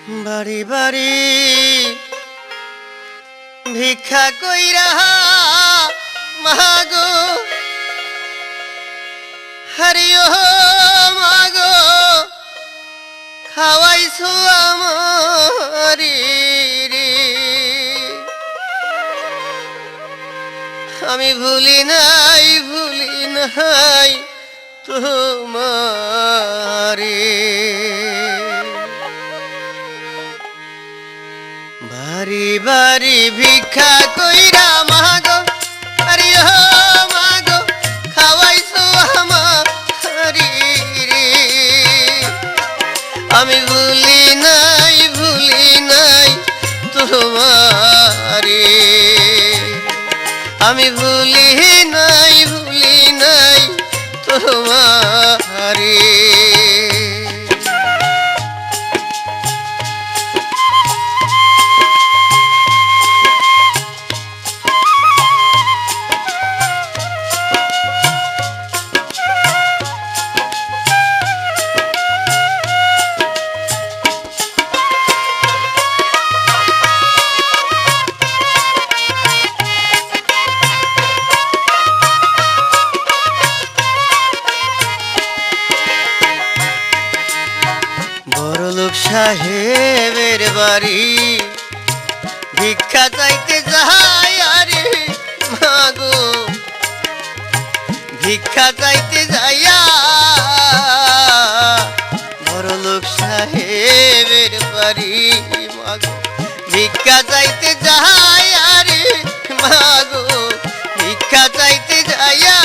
বাড়ি বাড়ি ভিক্ষা কইরা মাগো হরিও মাগো খাওয়াইছো আমারি রে। আমি ভুলি নাই তোমারে। বাড়ি বাড়ি ভিক্ষা কইরা মাগো হরিও মাগো খাওয়াইছো আমারি রে। আমি ভুলি নাই তোমারে। আমি ভুলি নাই তোমারে। বড়লোক সাহেবের বাড়ি ভিক্ষা চাইতে যাই আরে মাগো ভিক্ষা চাইতে যাইয়া। বড়লোক সাহেবের বাড়ি মাগো ভিক্ষা চাইতে যাই আরে মাগো ভিক্ষা চাইতে যাইয়া।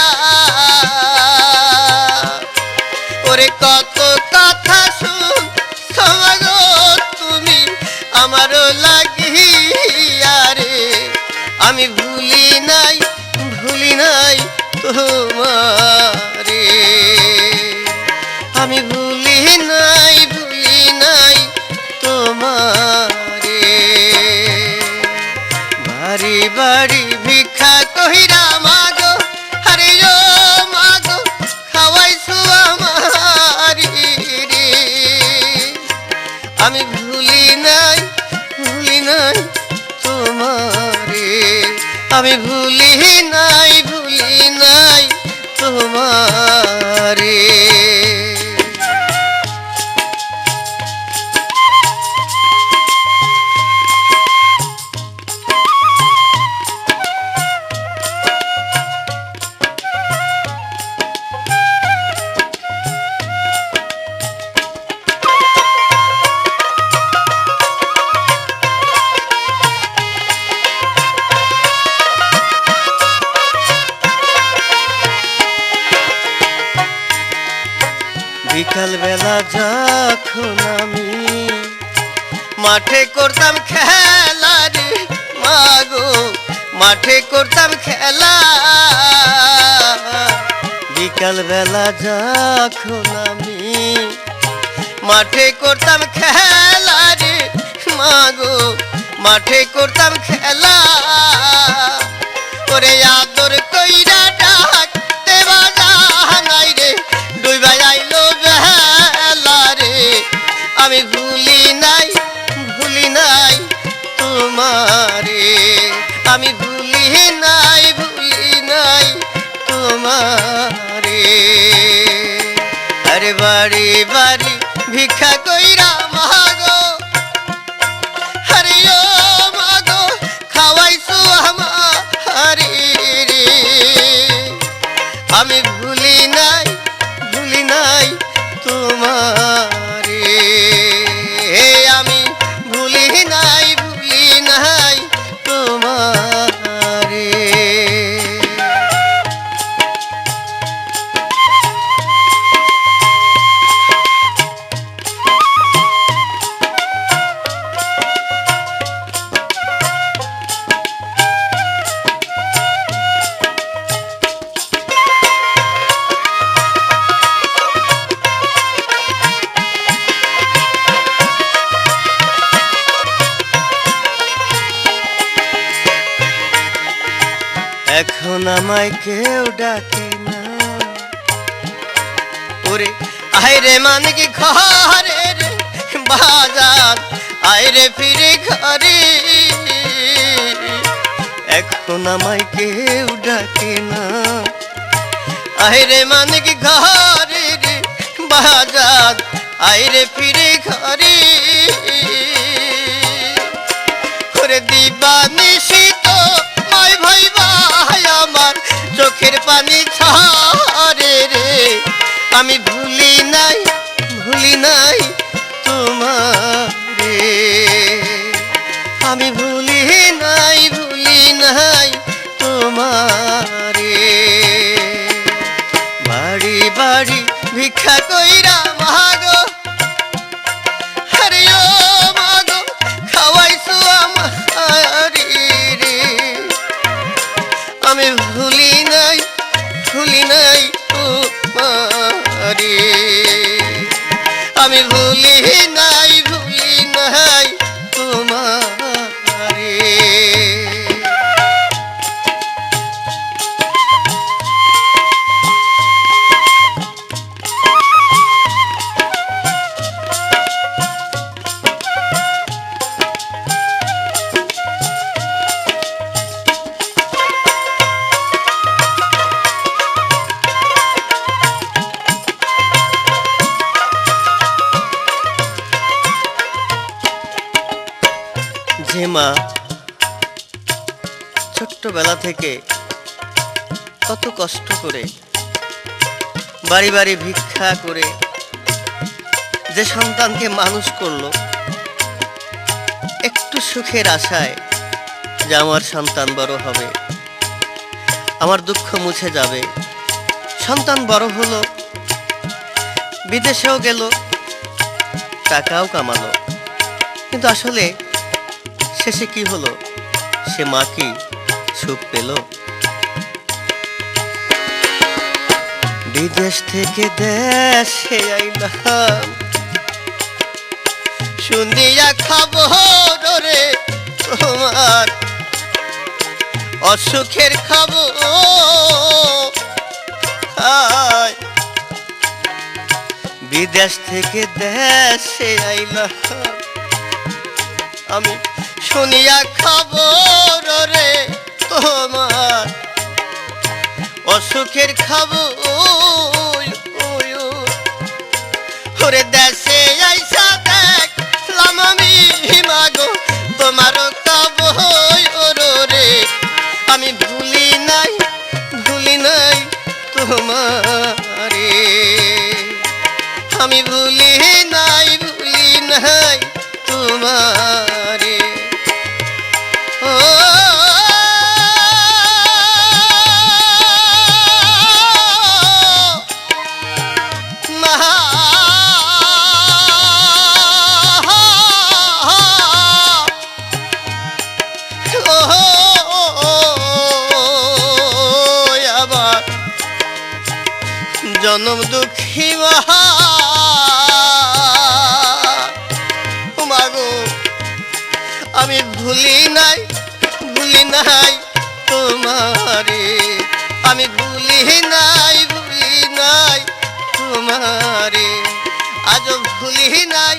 ওরে কত কথা শুন মাগো তুমি আমারও লাগিয়া রে। আমি ভুলি নাই তোমারে। আমি ভুলি নাই তোমারে। বাড়ি বাড়ি ভিক্ষা কইরা মাগো হরিও মাগো খাওয়াইছো আমারি রে। আমি ভুলি নাই তোমারে। আমি ভুলি নাই তোমারে। বিকাল বেলা যখন আমি মাঠে করতাম খেলা রে মাগো মাঠে করতাম খেলা। বিকাল বেলা যখন আমি মাঠে করতাম খেলা রে মাগো মাঠে করতাম খেলা। ওরে আদর কইরা ডাকতে বাজানাই রে ডুইবা আইলো বেলা রে। আমি ভুলি নাই তোমারে। আমি ভুলি নাই তোমারে। আরে বাড়ি বাড়ি ভিক্ষা কইরা মাগো হরিও মাগো খাওয়াইছো আমারি রে। আমি ভুলি নাই তোমারে। আমি ভুলি নাই তোমারে। এখন আমায় কেউ ডাকে না ওরে আইরে মানে কি ঘরে রে বাজার আইরে ফিরে ঘরে এখন আমায় কেউ ডাকে না আইরে মানিক ঘরের বাজার আইরে ফিরে ঘরে করে দিবানিশি তো মাই ভাই ভাই আমার চোখের পানি ছাড়ে রে আমি ভুলি নাই তোমারে আমি ভুলি নাই তোমারে বাড়ি বাড়ি ভিক্ষা কইরা মাগো আরে ও মাগো খাওয়াইছো আমারে রে আমি ভুলি নাই তোমারে আমি ভুলি নাই তোমারে যে মা ছোট্টবেলা থেকে কত কষ্ট করে বাড়ি বাড়ি ভিক্ষা করে যে সন্তানকে মানুষ করলো একটু সুখের আশায় যে আমার সন্তান বড় হবে আমার দুঃখ মুছে যাবে সন্তান বড় হলো বিদেশেও গেল টাকাও কামালো কিন্তু আসলে শেষে কি হলো সে মা কি সুখ পেল বিদেশ থেকে দেশে আইলাম শুনিয়া খবর রে তোমার অসুখের খবর বিদেশ থেকে দেশে আইলাম আমি শুনিয়া খবর রে তোমার অসুখের খবর ওরে দেশে আইসা দেখলাম আমি মাগো তোমার খবর রে আমি ভুলি নাই তোমারে আমি ভুলি নাই তোমারে জনম দুঃখী মাগো আমি ভুলি নাই তোমারে আমি ভুলি নাই তোমারে আজ ভুলি নাই